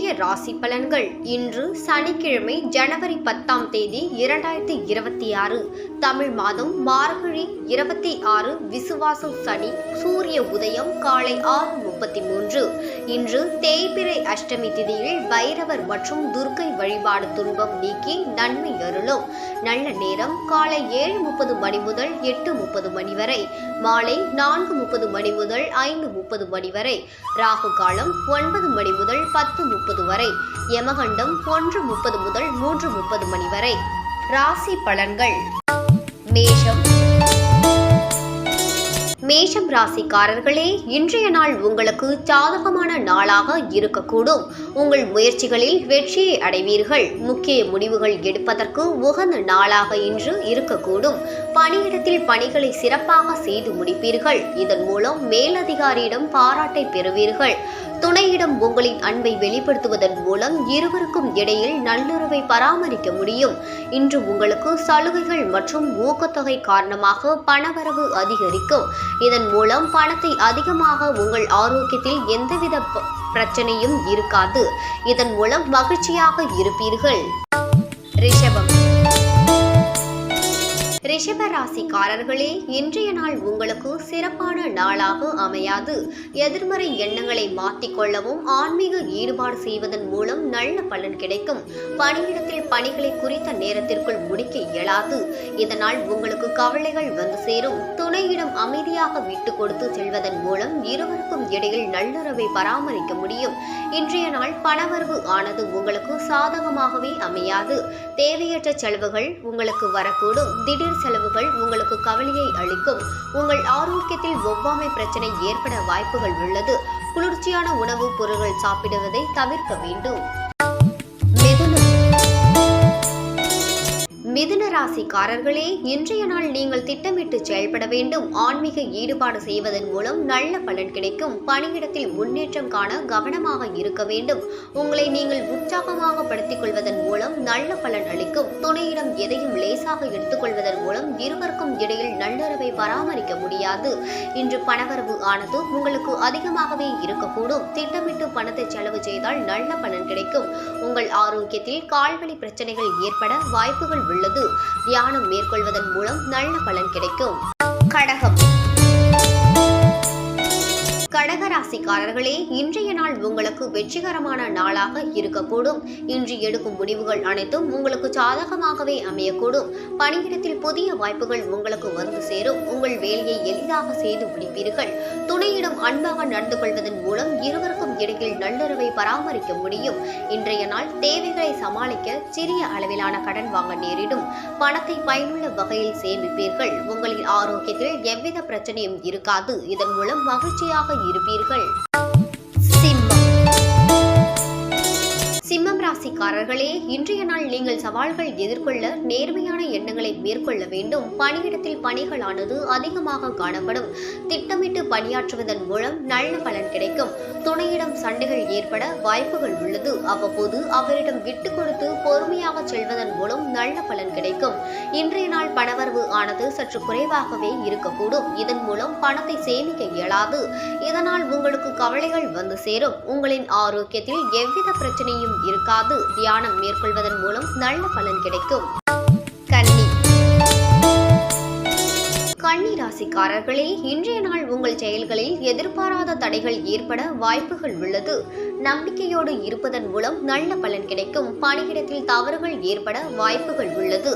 இன்றைய ராசி பலன்கள். இன்று சனிக்கிழமை ஜனவரி 10ஆம் தேதி 2026 தமிழ் மாதம் மார்கழி 26 விசுவாசம் சனி. சூரிய உதயம் காலை 6:33. இன்று தேய்பிறை அஷ்டமி திதியில் பைரவர் மற்றும் துர்க்கை வழிபாடு துன்பம் நீக்கி நன்மை அருளும். நல்ல நேரம் காலை 7:30 மணி முதல் 8:30 மணி வரை, மாலை 4:30 மணி முதல் 5:30 மணி வரை, ராகு காலம் 9 மணி முதல் 10:30 வரை, யமகண்டம் 1:30 முதல் 3:30 மணி வரை. ராசி பலன்கள். மேஷம் ராசிக்காரர்களே, இன்றைய நாள் உங்களுக்கு சாதகமான நாளாக இருக்கக்கூடும். உங்கள் முயற்சிகளில் வெற்றியை அடைவீர்கள். முக்கிய முடிவுகள் எடுப்பதற்கு உகந்த நாளாக இன்று இருக்கக்கூடும். பணியிடத்தில் பணிகளை சிறப்பாக செய்து முடிப்பீர்கள். இதன் மூலம் மேலதிகாரியிடம் பாராட்டை பெறுவீர்கள். துணையிடம் உங்களின் அன்பை வெளிப்படுத்துவதன் மூலம் இருவருக்கும் இடையில் நல்லுறவை பராமரிக்க முடியும். இன்று உங்களுக்கு சலுகைகள் மற்றும் ஊக்கத்தொகை காரணமாக பணவரவு அதிகரிக்கும். இதன் மூலம் பணத்தை அதிகமாக உங்கள் ஆரோக்கியத்தில் எந்தவித பிரச்சனையும் இருக்காது. இதன் மூலம் மகிழ்ச்சியாக இருப்பீர்கள். ரிஷப ராசிக்காரர்களே, இன்றைய நாள் உங்களுக்கு சிறப்பான நாளாக அமையாது. எதிர்மறை எண்ணங்களை மாற்றிக்கொள்ளவும் ஆன்மீக ஈடுபாடு செய்வதன் மூலம் நல்ல பலன் கிடைக்கும். பணியிடத்தில் பணிகளை குறித்த நேரத்திற்குள் முடிக்க இயலாது. இதனால் உங்களுக்கு கவலைகள் வந்து சேரும். துணையிடம் அமைதியாக விட்டு கொடுத்து செல்வதன் மூலம் இருவருக்கும் இடையில் நல்லுறவை பராமரிக்க முடியும். இன்றைய நாள் பணவரவு ஆனது உங்களுக்கு சாதகமாகவே அமையாது. தேவையற்ற செலவுகள் உங்களுக்கு வரக்கூடும். திடீர் செலவுகள் உங்களுக்கு கவலையை அளிக்கும். உங்கள் ஆரோக்கியத்தில் ஒவ்வாமை பிரச்சனை ஏற்பட வாய்ப்புகள் உள்ளது. குளிர்ச்சியான உணவுப் பொருட்கள் சாப்பிடுவதை தவிர்க்க வேண்டும். மிதுன ராசிக்காரர்களே, இன்றைய நாள் நீங்கள் திட்டமிட்டு செயல்பட வேண்டும். ஆன்மீக ஈடுபாடு செய்வதன் மூலம் நல்ல பலன் கிடைக்கும். பணியிடத்தில் முன்னேற்றம் காண கவனமாக இருக்க வேண்டும். உங்களை நீங்கள் உற்சாகமாக படுத்திக் கொள்வதன் மூலம் நல்ல பலன் அளிக்கும். துணையிடம் எதையும் லேசாக எடுத்துக்கொள்வதன் மூலம் இருவருக்கும் இடையில் நல்லுறவை பராமரிக்க முடியாது. இன்று பணவரவு ஆனது உங்களுக்கு அதிகமாகவே இருக்கக்கூடும். திட்டமிட்டு பணத்தை செலவு செய்தால் நல்ல பலன் கிடைக்கும். உங்கள் ஆரோக்கியத்தில் கால்வலி பிரச்சனைகள் ஏற்பட வாய்ப்புகள் உள்ளது. தியானம் மேற்கொள்வதன் மூலம் நல்ல பலன் கிடைக்கும். கடகராசிக்காரர்களே, இன்றைய நாள் உங்களுக்கு வெற்றிகரமான நாளாக இருக்கக்கூடும். இன்று எடுக்கும் முடிவுகள் அனைத்தும் உங்களுக்கு சாதகமாகவே அமையக்கூடும். பணியிடத்தில் புதிய வாய்ப்புகள் உங்களுக்கு வந்து சேரும். உங்கள் வேலையை எளிதாக செய்து முடிப்பீர்கள். துணையிடம் அன்பாக நடந்து கொள்வதன் மூலம் இருவருக்கும் இடையில் நல்லுறவை பராமரிக்க முடியும். இன்றைய நாள் தேவைகளை சமாளிக்க சிறிய அளவிலான கடன் வாங்க நேரிடும். பணத்தை பயனுள்ள வகையில் சேமிப்பீர்கள். உங்களின் ஆரோக்கியத்தில் எவ்வித பிரச்சனையும் இருக்காது. இதன் மூலம் மகிழ்ச்சியாக இருப்பீர்கள். சிம்மம் ராசிக்காரர்களே, இன்றைய நாள் நீங்கள் சவால்கள் எதிர்கொள்ள நேர்மையான எண்ணங்களை மேற்கொள்ள வேண்டும். பணியிடத்தில் பணிகளானது அதிகமாக காணப்படும். திட்டமிட்டு பணியாற்றுவதன் மூலம் நல்ல பலன் கிடைக்கும். துணையிடம் சண்டைகள் ஏற்பட வாய்ப்புகள் உள்ளது. அவ்வப்போது அவரிடம் விட்டு கொடுத்து பொறுமையாக செல்வதன் மூலம் நல்ல பலன் கிடைக்கும். இன்றைய நாள் பணவரவு ஆனது சற்று குறைவாகவே இருக்கக்கூடும். இதன் மூலம் பணத்தை சேமிக்க இயலாது. இதனால் உங்களுக்கு கவலைகள் வந்து சேரும். உங்களின் ஆரோக்கியத்தில் எவ்வித பிரச்சனையும் இருக்காது. தியானம் மேற்கொள்வதன் மூலம் நல்ல பலன் கிடைக்கும். கன்னி ராசிக்காரர்களே, இன்றைய நாள் உங்கள் செயல்களில் எதிர்பாராத தடைகள் ஏற்பட வாய்ப்புகள் உள்ளது. நம்பிக்கையோடு இருப்பதன் மூலம் நல்ல பலன் கிடைக்கும். பணியிடத்தில் தவறுகள் ஏற்பட வாய்ப்புகள் உள்ளது.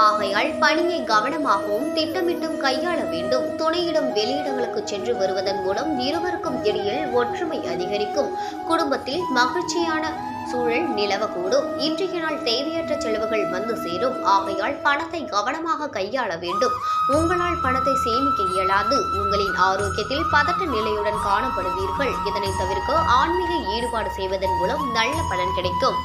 ஆகையால் பணியை கவனமாகவும் திட்டமிட்டும் கையாள வேண்டும். துணையிடம் வெளியிடங்களுக்கு சென்று வருவதன் மூலம் இருவருக்கும் இடையில் ஒற்றுமை அதிகரிக்கும். குடும்பத்தில் மகிழ்ச்சியான சூழல் நிலவக்கூடும். இன்றைய நாள் தேவையற்ற செலவுகள் வந்து சேரும். ஆகையால் பணத்தை கவனமாக கையாள வேண்டும். உங்களால் பணத்தை சேமிக்க இயலாது. உங்களின் ஆரோக்கியத்தில் பதட்ட நிலையுடன் காணப்படுவீர்கள். இதனை தவிர்க்க ஆன்மீக ஈடுபாடு செய்வதன் மூலம் நல்ல பலன் கிடைக்கும்.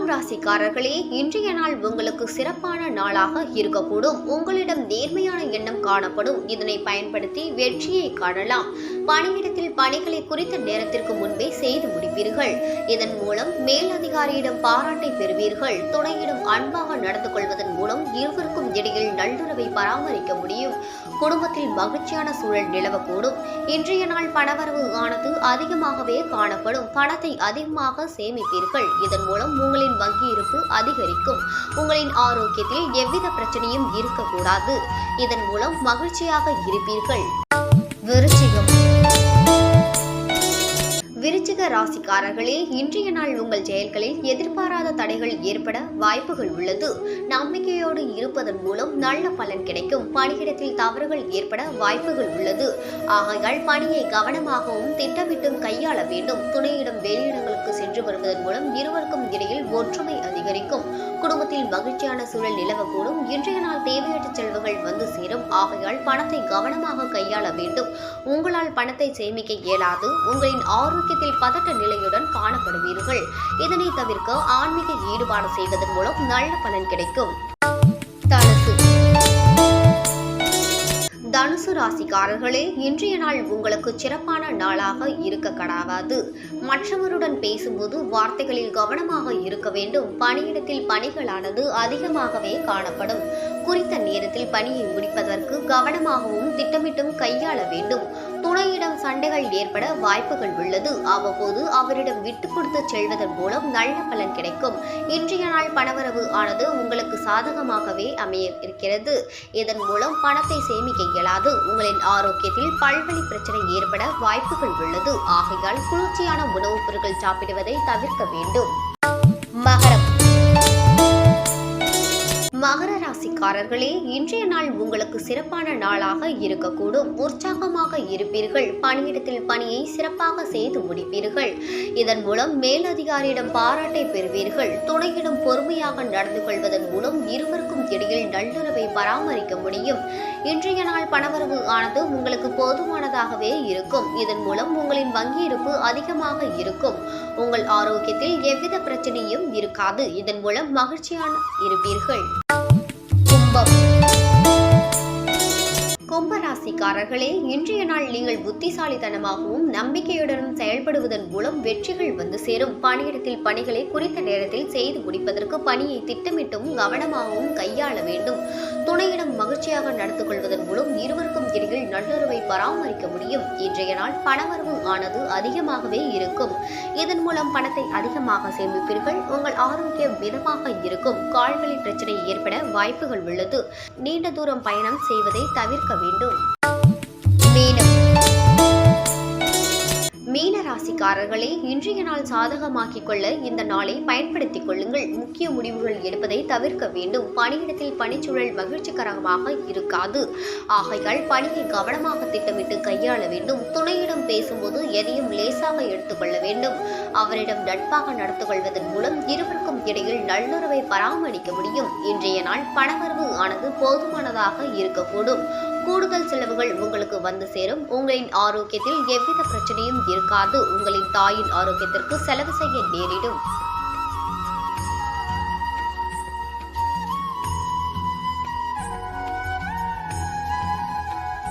ராசிக்காரர்களே, இன்றைய நாள் உங்களுக்கு சிறப்பான நாளாக இருக்கக்கூடும். உங்களிடம் நேர்மையான எண்ணம் காணப்படும். இதனை பயன்படுத்தி வெற்றியை காணலாம். பணியிடத்தில் பணிகளை குறித்த நேரத்திற்கு முன்பே செய்து முடிப்பீர்கள். இதன் மூலம் மேலதிகாரியிடம் பாராட்டை பெறுவீர்கள். துணையிடம் அன்பாக நடந்து கொள்வதன் மூலம் இருவருக்கும் இடையில் நல்லுறவை பராமரிக்க முடியும். குடும்பத்தில் மகிழ்ச்சியான சூழல் நிலவக்கூடும். இன்றைய நாள் பணவரவு ஆனது அதிகமாகவே காணப்படும். பணத்தை அதிகமாக சேமிப்பீர்கள். இதன் மூலம் உங்களின் வங்கி இருப்பு அதிகரிக்கும். உங்களின் ஆரோக்கியத்தில் எவ்வித பிரச்சனையும் இருக்கக்கூடாது. இதன் மூலம் மகிழ்ச்சியாக இருப்பீர்கள். விருச்சிக ராசிக்காரர்களே, இன்றைய நாள் உங்கள் செயல்களில் எதிர்பாராத தடைகள் ஏற்பட வாய்ப்புகள் உள்ளது. நம்பிக்கையோடு இருப்பதன் மூலம் நல்ல பலன் கிடைக்கும். பணியிடத்தில் தவறுகள் ஏற்பட வாய்ப்புகள் உள்ளது. ஆகையால் பணியை கவனமாகவும் திட்டமிட்டும் கையாள வேண்டும். துணையிடம் வெளியிடங்களுக்கு சென்று வருவதன் மூலம் இருவருக்கும் இடையில் ஒற்றுமை அதிகரிக்கும். குடும்பத்தில் மகிழ்ச்சியான சூழல் நிலவக்கூடும். இன்றைய நாள் தேவையற்ற செலவுகள் வந்து சேரும். ஆகையால் பணத்தை கவனமாக கையாள வேண்டும். உங்களால் பணத்தை சேமிக்க இயலாது. உங்களின் ஆரோக்கியத்தில் பதட்ட நிலையுடன் காணப்படுவீர்கள். இதனை தவிர்க்க ஆன்மீக ஈடுபாடு செய்வதன் மூலம் நல்ல பலன் கிடைக்கும். தனுசு ராசிக்காரர்களே, இன்றைய நாள் உங்களுக்கு சிறப்பான நாளாக இருக்க கடாவாது. மற்றவருடன் பேசும்போது வார்த்தைகளில் கவனமாக இருக்க வேண்டும். பணியிடத்தில் பணிகளானது அதிகமாகவே காணப்படும். குறித்த நேரத்தில் பணியை முடிப்பதற்கு கவனமாகவும் திட்டமிட்டும் கையாள வேண்டும். துணையிடம் சண்டைகள் ஏற்பட வாய்ப்புகள் உள்ளது. அவ்வப்போது அவரிடம் விட்டு கொடுத்து செல்வதன் மூலம் நல்ல பலன் கிடைக்கும். இன்றைய நாள் பணவரவு ஆனது உங்களுக்கு சாதகமாகவே அமைய இருக்கிறது. இதன் மூலம் பணத்தை சேமிக்க இயலாது. உங்களின் ஆரோக்கியத்தில் பல்வழி பிரச்சனை ஏற்பட வாய்ப்புகள் உள்ளது. ஆகையால் குளிர்ச்சியான உணவுப் பொருட்கள் சாப்பிடுவதை தவிர்க்க வேண்டும். மகர ராசிக்காரர்களே, இன்றைய நாள் உங்களுக்கு சிறப்பான நாளாக இருக்கக்கூடும். உற்சாகமாக இருப்பீர்கள். பணியிடத்தில் பணியை சிறப்பாக செய்து முடிப்பீர்கள். இதன் மூலம் மேலதிகாரியிடம் பாராட்டை பெறுவீர்கள். துணையிடம் பொறுமையாக நடந்து கொள்வதன் மூலம் இருவருக்கும் இடையில் நல்லுறவை பராமரிக்க முடியும். இன்றைய நாள் பணவரவு ஆனது உங்களுக்கு போதுமானதாகவே இருக்கும். இதன் மூலம் உங்களின் வங்கி இருப்பு அதிகமாக இருக்கும். உங்கள் ஆரோக்கியத்தில் எவ்வித பிரச்சனையும் இருக்காது. இதன் மூலம் மகிழ்ச்சியான இருப்பீர்கள். கும்பராசிக்காரர்களே, இன்றைய நாள் நீங்கள் புத்திசாலித்தனமாகவும் நம்பிக்கையுடனும் செயல்படுவதன் மூலம் வெற்றிகள் வந்து சேரும். பணியிடத்தில் பணிகளை குறித்த நேரத்தில் செய்து முடிப்பதற்கு பணியை திட்டமிட்டும் கவனமாகவும் கையாள வேண்டும். துணையிடம் மகிழ்ச்சியாக நடந்து கொள்வதன் மூலம் இருவருக்கும் இடையில் நல்லுறவை பராமரிக்க முடியும். இன்றைய நாள் பணவரவு ஆனது அதிகமாகவே இருக்கும். இதன் மூலம் பணத்தை அதிகமாக சேமிப்பீர்கள். உங்கள் ஆரோக்கியம் மிதமாக இருக்கும். கால்களில் பிரச்சனை ஏற்பட வாய்ப்புகள் உள்ளது. நீண்ட தூரம் பயணம் செய்வதை தவிர்க்க வேண்டும். மீன ராசிக்காரர்களே, இன்றைய நாள் சாதகமாக்கிக் கொள்ள இந்த நாளை பயன்படுத்திக் கொள்ளுங்கள். முக்கிய முடிவுகள் எடுப்பதை தவிர்க்க வேண்டும். பணியிடத்தில் பணிச்சூழல் மகிழ்ச்சிகரமாக இருக்காது. ஆகையால் பணியை கவனமாக திட்டமிட்டு கையாள வேண்டும். துணையிடம் பேசும்போது எதையும் லேசாக எடுத்துக்கொள்ள வேண்டும். அவரிடம் நட்பாக நடந்து கொள்வதன் மூலம் இருவருக்கும் இடையில் நல்லுறவை பராமரிக்க முடியும். இன்றைய நாள் பணவரவு ஆனது போதுமானதாக இருக்கக்கூடும். கூடுதல் செலவுகள் உங்களுக்கு வந்து சேரும். உங்களின் ஆரோக்கியத்தில் எவ்வித பிரச்சனையும் இருக்காது. உங்களின் தாயின் ஆரோக்கியத்திற்கு செலவு செய்ய நேரிடும்.